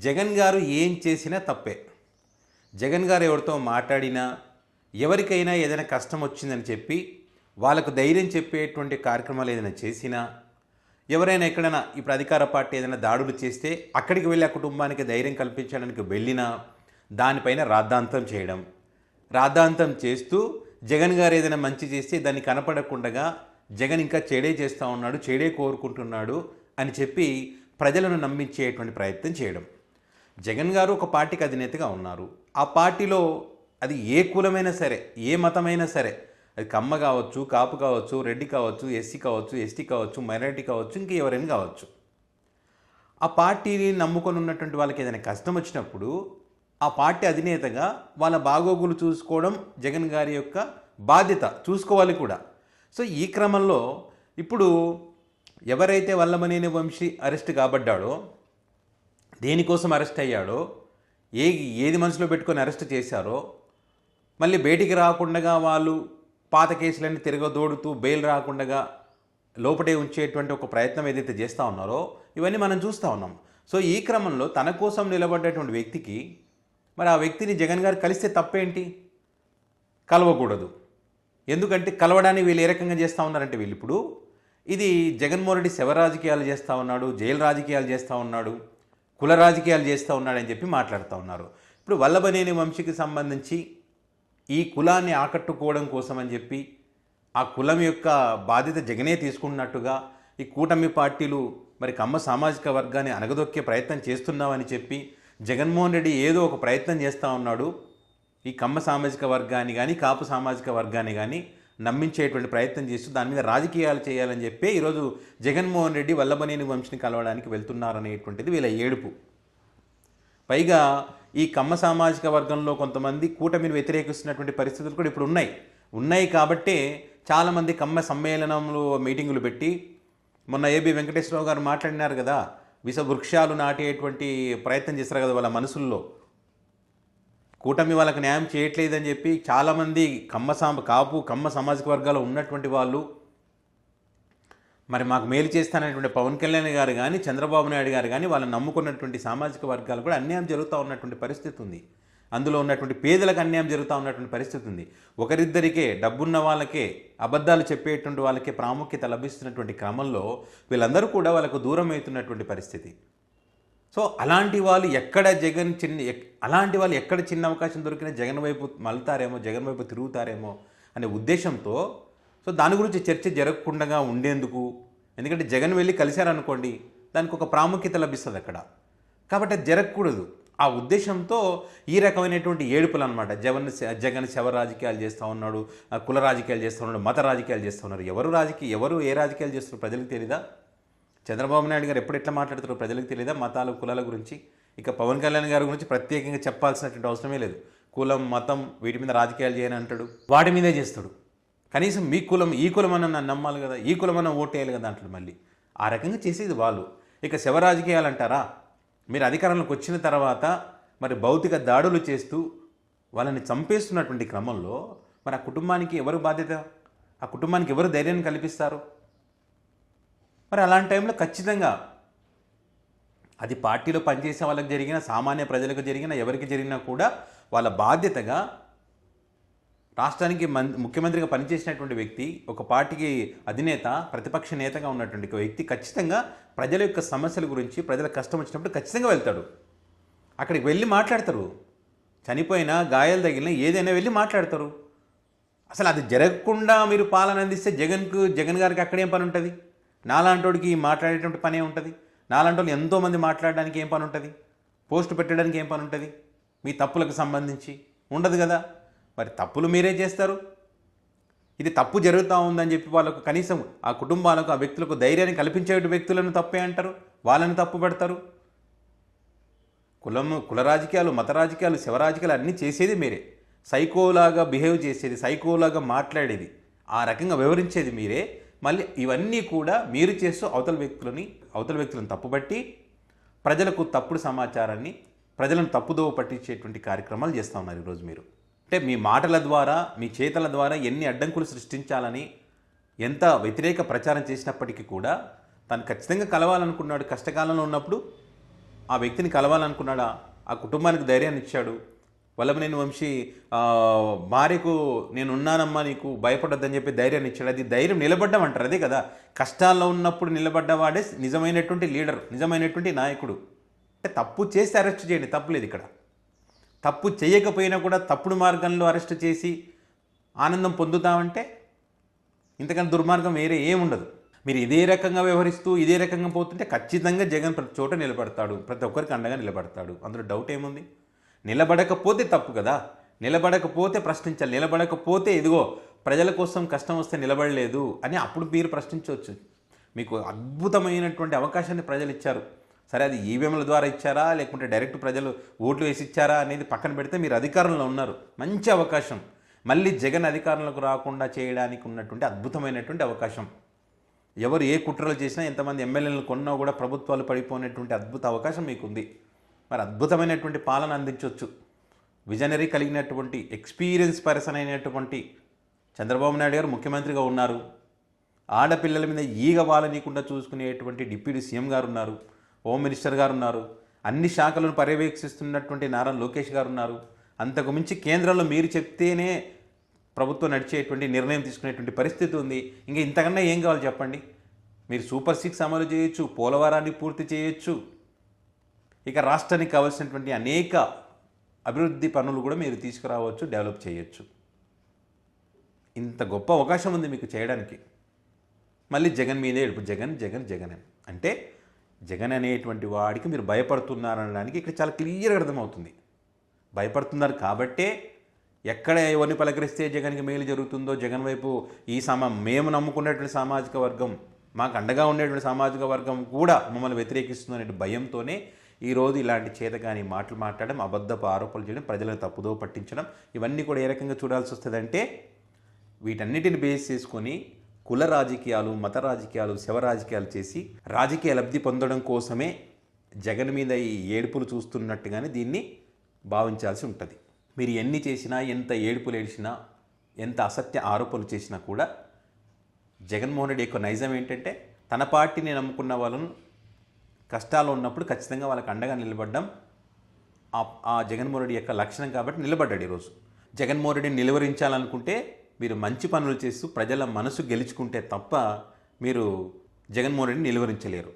జగన్ గారు ఏం చేసినా తప్పే. జగన్ గారు ఎవరితో మాట్లాడినా, ఎవరికైనా ఏదైనా కష్టం వచ్చిందని చెప్పి వాళ్ళకు ధైర్యం చెప్పేటువంటి కార్యక్రమాలు ఏదైనా చేసినా, ఎవరైనా ఎక్కడైనా ఇప్పుడు అధికార పార్టీ ఏదైనా దాడులు చేస్తే అక్కడికి వెళ్ళి ఆ కుటుంబానికి ధైర్యం కల్పించడానికి వెళ్ళినా దానిపైన రాద్ధాంతం చేయడం, రాద్ధాంతం చేస్తూ జగన్ గారు ఏదైనా మంచి చేస్తే దాన్ని కనపడకుండా జగన్ ఇంకా చెడే చేస్తూ ఉన్నాడు, చెడే కోరుకుంటున్నాడు అని చెప్పి ప్రజలను నమ్మించేటువంటి ప్రయత్నం చేయడం. జగన్ గారు ఒక పార్టీకి అధినేతగా ఉన్నారు. ఆ పార్టీలో అది ఏ కులమైనా సరే, ఏ మతమైనా సరే, అది కమ్మ కావచ్చు, కాపు కావచ్చు, రెడ్డి కావచ్చు, ఎస్సీ కావచ్చు, ఎస్టీ కావచ్చు, మైనారిటీ కావచ్చు, ఇంక ఎవరైనా కావచ్చు, ఆ పార్టీని నమ్ముకొని ఉన్నటువంటి వాళ్ళకి ఏదైనా కష్టం వచ్చినప్పుడు ఆ పార్టీ అధినేతగా వాళ్ళ బాగోగులు చూసుకోవడం జగన్ గారి యొక్క బాధ్యత, చూసుకోవాలి కూడా. సో ఈ క్రమంలో ఇప్పుడు ఎవరైతే వల్లభనేని వంశీ అరెస్ట్ కాబడ్డాడో, దేనికోసం అరెస్ట్ అయ్యాడో, ఏది మనసులో పెట్టుకొని అరెస్ట్ చేశారో, మళ్ళీ బయటికి రాకుండా వాళ్ళు పాత కేసులన్నీ తిరగదోడుతూ బెయిల్ రాకుండా లోపటే ఉంచేటువంటి ఒక ప్రయత్నం ఏదైతే చేస్తూ ఉన్నారో ఇవన్నీ మనం చూస్తూ ఉన్నాం. సో ఈ క్రమంలో తన కోసం నిలబడ్డటువంటి వ్యక్తికి మరి ఆ వ్యక్తిని జగన్ గారు కలిస్తే తప్పేంటి? కలవకూడదు. ఎందుకంటే కలవడాన్ని వీళ్ళు ఏ రకంగా చేస్తూ ఉన్నారంటే, వీళ్ళు ఇప్పుడు ఇది జగన్మోహన్ రెడ్డి శవ రాజకీయాలు చేస్తూ ఉన్నాడు, జైలు రాజకీయాలు చేస్తూ ఉన్నాడు, కుల రాజకీయాలు చేస్తూ ఉన్నాడని చెప్పి మాట్లాడుతూ ఉన్నారు. ఇప్పుడు వల్లభనేని వంశీకి సంబంధించి ఈ కులాన్ని ఆకట్టుకోవడం కోసం అని చెప్పి ఆ కులం యొక్క బాధ్యత జగనే తీసుకున్నట్టుగా ఈ కూటమి పార్టీలు మరి కమ్మ సామాజిక వర్గాన్ని అణగదొక్కే ప్రయత్నం చేస్తున్నామని చెప్పి జగన్మోహన్ రెడ్డి ఏదో ఒక ప్రయత్నం చేస్తూ ఉన్నాడు. ఈ కమ్మ సామాజిక వర్గాన్ని కానీ, కాపు సామాజిక వర్గాన్ని కానీ నమ్మించేటువంటి ప్రయత్నం చేస్తూ దాని మీద రాజకీయాలు చేయాలని చెప్పి ఈరోజు జగన్మోహన్ రెడ్డి వల్లభనేని వంశీని కలవడానికి వెళ్తున్నారనేటువంటిది వీళ్ళ ఏడుపు. పైగా ఈ కమ్మ సామాజిక వర్గంలో కొంతమంది కూటమిని వ్యతిరేకిస్తున్నటువంటి పరిస్థితులు కూడా ఇప్పుడు ఉన్నాయి కాబట్టే చాలామంది కమ్మ సమ్మేళనంలో మీటింగులు పెట్టి, మొన్న ఏబి వెంకటేశ్వరరావు గారు మాట్లాడినారు కదా, విష వృక్షాలు నాటేటువంటి ప్రయత్నం చేస్తారు కదా వాళ్ళ మనసుల్లో. కూటమి వాళ్ళకి న్యాయం చేయట్లేదని చెప్పి చాలామంది కమ్మ సామాజిక వర్గాల్లో ఉన్నటువంటి వాళ్ళు మరి మాకు మేలు చేస్తానటువంటి పవన్ కళ్యాణ్ గారు కానీ, చంద్రబాబు నాయుడు గారు కానీ వాళ్ళని నమ్ముకున్నటువంటి సామాజిక వర్గాలు కూడా అన్యాయం జరుగుతూ ఉన్నటువంటి పరిస్థితి ఉంది. అందులో ఉన్నటువంటి పేదలకు అన్యాయం జరుగుతూ ఉన్నటువంటి పరిస్థితి ఉంది. ఒకరిద్దరికే, డబ్బున్న వాళ్ళకే, అబద్ధాలు చెప్పేటువంటి వాళ్ళకే ప్రాముఖ్యత లభిస్తున్నటువంటి క్రమంలో వీళ్ళందరూ కూడా వాళ్ళకు దూరం అవుతున్నటువంటి పరిస్థితి. సో అలాంటి వాళ్ళు ఎక్కడ చిన్న అవకాశం దొరికినా జగన్ వైపు మళ్తారేమో, జగన్ వైపు తిరుగుతారేమో అనే ఉద్దేశంతో సో దాని గురించి చర్చ జరగకుండా ఉండేందుకు, ఎందుకంటే జగన్ వెళ్ళి కలిశారనుకోండి దానికి ఒక ప్రాముఖ్యత లభిస్తుంది అక్కడ, కాబట్టి అది జరగకూడదు. ఆ ఉద్దేశంతో ఈ రకమైనటువంటి ఏడుపులు అనమాట. జగన్ శవ రాజకీయాలు చేస్తూ ఉన్నాడు, కుల రాజకీయాలు చేస్తూ ఉన్నాడు, మత రాజకీయాలు చేస్తూ ఉన్నారు. ఎవరు ఏ రాజకీయాలు చేస్తున్నారు ప్రజలకు తెలీదా? చంద్రబాబు నాయుడు గారు ఎప్పుడు ఎట్లా మాట్లాడుతారో ప్రజలకు తెలీదా? మతాలు కులాల గురించి. ఇక పవన్ కళ్యాణ్ గారి గురించి ప్రత్యేకంగా చెప్పాల్సినటువంటి అవసరమే లేదు. కులం, మతం వీటి మీద రాజకీయాలు చేయని అంటాడు, వాటి మీదే చేస్తాడు. కనీసం మీ కులం, ఈ కులం అన్న నన్ను నమ్మాలి కదా, ఈ కులం అన్న ఓటేయాలి కదా అంటాడు. మళ్ళీ ఆ రకంగా చేసేది వాళ్ళు. ఇక శవ రాజకీయాలు అంటారా? మీరు అధికారంలోకి వచ్చిన తర్వాత మరి భౌతిక దాడులు చేస్తూ వాళ్ళని చంపేస్తున్నటువంటి క్రమంలో మరి ఆ కుటుంబానికి ఎవరు బాధ్యత? ఆ కుటుంబానికి ఎవరు ధైర్యాన్ని కల్పిస్తారు? మరి అలాంటి టైంలో ఖచ్చితంగా అది పార్టీలో పనిచేసే వాళ్ళకి జరిగినా, సామాన్య ప్రజలకు జరిగినా, ఎవరికి జరిగినా కూడా వాళ్ళ బాధ్యతగా రాష్ట్రానికి ముఖ్యమంత్రిగా పనిచేసినటువంటి వ్యక్తి, ఒక పార్టీకి అధినేత, ప్రతిపక్ష నేతగా ఉన్నటువంటి ఒక వ్యక్తి ఖచ్చితంగా ప్రజల యొక్క సమస్యల గురించి, ప్రజల కష్టం వచ్చినప్పుడు ఖచ్చితంగా వెళ్తాడు. అక్కడికి వెళ్ళి మాట్లాడతారు. చనిపోయినా, గాయాలు తగిలినా ఏదైనా వెళ్ళి మాట్లాడతారు. అసలు అది జరగకుండా మీరు పాలన అందిస్తే జగన్ గారికి అక్కడేం పని ఉంటుంది? నాలాంటోడికి మాట్లాడేటువంటి పనే ఉంటుంది. నాలాంటోళ్ళు ఎంతోమంది మాట్లాడడానికి ఏం పని ఉంటుంది? పోస్టు పెట్టడానికి ఏం పని ఉంటుంది? మీ తప్పులకు సంబంధించి ఉండదు కదా. మరి తప్పులు మీరే చేస్తారు. ఇది తప్పు జరుగుతూ ఉందని చెప్పి వాళ్ళకు కనీసం ఆ కుటుంబాలకు, ఆ వ్యక్తులకు ధైర్యాన్ని కల్పించే వ్యక్తులను తప్పే అంటారు, వాళ్ళని తప్పు పెడతారు. కుల రాజకీయాలు, మత రాజకీయాలు, శవ రాజకీయాలు అన్నీ చేసేది మీరే. సైకోలాగా బిహేవ్ చేసేది, సైకోలాగా మాట్లాడేది, ఆ రకంగా వివరించేది మీరే. మళ్ళీ ఇవన్నీ కూడా మీరు చేస్తూ అవతల వ్యక్తులను తప్పుబట్టి ప్రజలకు తప్పుడు సమాచారాన్ని, ప్రజలను తప్పుదోవ పట్టించేటువంటి కార్యక్రమాలు చేస్తూ ఉన్నారు ఈరోజు మీరు. అంటే మీ మాటల ద్వారా, మీ చేతల ద్వారా ఎన్ని అడ్డంకులు సృష్టించాలని, ఎంత వ్యతిరేక ప్రచారం చేసినప్పటికీ కూడా తను ఖచ్చితంగా కలవాలనుకున్నాడు. కష్టకాలంలో ఉన్నప్పుడు ఆ వ్యక్తిని కలవాలనుకున్నాడా? ఆ కుటుంబానికి ధైర్యాన్ని ఇచ్చాడు. వల్లభనేని వంశీ భార్యకు నేనున్నానమ్మా నీకు భయపడొద్దని చెప్పి ధైర్యాన్ని ఇచ్చాడు. అది ధైర్యం నిలబడ్డం అంటారు. అదే కదా, కష్టాల్లో ఉన్నప్పుడు నిలబడ్డవాడే నిజమైనటువంటి లీడర్, నిజమైనటువంటి నాయకుడు. అంటే తప్పు చేసి అరెస్ట్ చేయండి, తప్పులేదు ఇక్కడ. తప్పు చేయకపోయినా కూడా తప్పుడు మార్గంలో అరెస్ట్ చేసి ఆనందం పొందుతామంటే ఇంతకన్నా దుర్మార్గం వేరే ఏముండదు. మీరు ఇదే రకంగా వ్యవహరిస్తూ ఇదే రకంగా పోతుంటే ఖచ్చితంగా జగన్ ప్రతి చోట నిలబడతాడు, ప్రతి ఒక్కరికి అండగా నిలబడతాడు. అందులో డౌట్ ఏముంది? నిలబడకపోతే తప్పు కదా, నిలబడకపోతే ప్రశ్నించాలి. నిలబడకపోతే ఇదిగో ప్రజల కోసం కష్టం వస్తే నిలబడలేదు అని అప్పుడు మీరు ప్రశ్నించవచ్చు. మీకు అద్భుతమైనటువంటి అవకాశాన్ని ప్రజలు ఇచ్చారు. సరే, అది ఈవీఎంల ద్వారా ఇచ్చారా లేకుంటే డైరెక్ట్ ప్రజలు ఓట్లు వేసి ఇచ్చారా అనేది పక్కన పెడితే మీరు అధికారంలో ఉన్నారు. మంచి అవకాశం. మళ్ళీ జగన్ అధికారంలోకి రాకుండా చేయడానికి ఉన్నటువంటి అద్భుతమైనటువంటి అవకాశం. ఎవరు ఏ కుట్రలు చేసినా, ఎంతమంది ఎమ్మెల్యేలను కొన్నా కూడా ప్రభుత్వాలు పడిపోయినటువంటి అద్భుత అవకాశం మీకుంది. మరి అద్భుతమైనటువంటి పాలన అందించవచ్చు. విజనరీ కలిగినటువంటి ఎక్స్పీరియన్స్ పర్సన్ అయినటువంటి చంద్రబాబు నాయుడు గారు ముఖ్యమంత్రిగా ఉన్నారు. ఆడపిల్లల మీద ఈగ వాలనీయకుండా చూసుకునేటువంటి డిప్యూటీ సీఎం గారు ఉన్నారు. హోమ్ మినిస్టర్ గారు ఉన్నారు. అన్ని శాఖలను పర్యవేక్షిస్తున్నటువంటి నారా లోకేష్ గారు ఉన్నారు. అంతకు మించి కేంద్రంలో మీరు చెప్తేనే ప్రభుత్వం నడిచేటువంటి నిర్ణయం తీసుకునేటువంటి పరిస్థితి ఉంది. ఇంకా ఇంతకన్నా ఏం కావాలి చెప్పండి? మీరు సూపర్ 6 అమలు చేయొచ్చు, పోలవరాన్ని పూర్తి చేయొచ్చు, ఇక రాష్ట్రానికి కావాల్సినటువంటి అనేక అభివృద్ధి పనులు కూడా మీరు తీసుకురావచ్చు, డెవలప్ చేయొచ్చు. ఇంత గొప్ప అవకాశం ఉంది మీకు చేయడానికి. మళ్ళీ జగన్ మీదే ఏడుపు, జగన్ జగన్ జగన్ అంటే జగన్ అనేటువంటి వాడికి మీరు భయపడుతున్నారనడానికి ఇక్కడ చాలా క్లియర్గా అర్థమవుతుంది. భయపడుతున్నారు కాబట్టే ఎక్కడ ఎవరిని పలకరిస్తే జగన్కి మేలు జరుగుతుందో, జగన్ వైపు ఈ మేము నమ్ముకున్నటువంటి సామాజిక వర్గం, మాకు అండగా ఉండేటువంటి సామాజిక వర్గం కూడా మమ్మల్ని వ్యతిరేకిస్తుందనే భయంతోనే ఈరోజు ఇలాంటి చేతగాని మాటలు మాట్లాడడం, అబద్ధపు ఆరోపణలు చేయడం, ప్రజలను తప్పుదో పట్టించడం, ఇవన్నీ కూడా ఏ రకంగా చూడాల్సి వస్తుందంటే వీటన్నిటిని బేస్ చేసుకొని కుల రాజకీయాలు, మత రాజకీయాలు, శవ రాజకీయాలు చేసి రాజకీయ లబ్ధి పొందడం కోసమే జగన్ మీద ఈ ఏడుపులు చూస్తున్నట్టుగానే దీన్ని భావించాల్సి ఉంటుంది. మీరు ఎన్ని చేసినా, ఎంత ఏడుపులు ఏడిచినా, ఎంత అసత్య ఆరోపణలు చేసినా కూడా జగన్మోహన్ రెడ్డి యొక్క నైజం ఏంటంటే తన పార్టీని నమ్ముకున్న వాళ్ళను కష్టాలు ఉన్నప్పుడు ఖచ్చితంగా వాళ్ళకి అండగా నిలబడ్డం ఆ జగన్మోహన్ రెడ్డి యొక్క లక్షణం కాబట్టి నిలబడ్డాడు. ఈరోజు జగన్మోహన్ రెడ్డిని నిలువరించాలనుకుంటే మీరు మంచి పనులు చేస్తూ ప్రజల మనసు గెలుచుకుంటే తప్ప మీరు జగన్మోహన్ రెడ్డిని నిలువరించలేరు.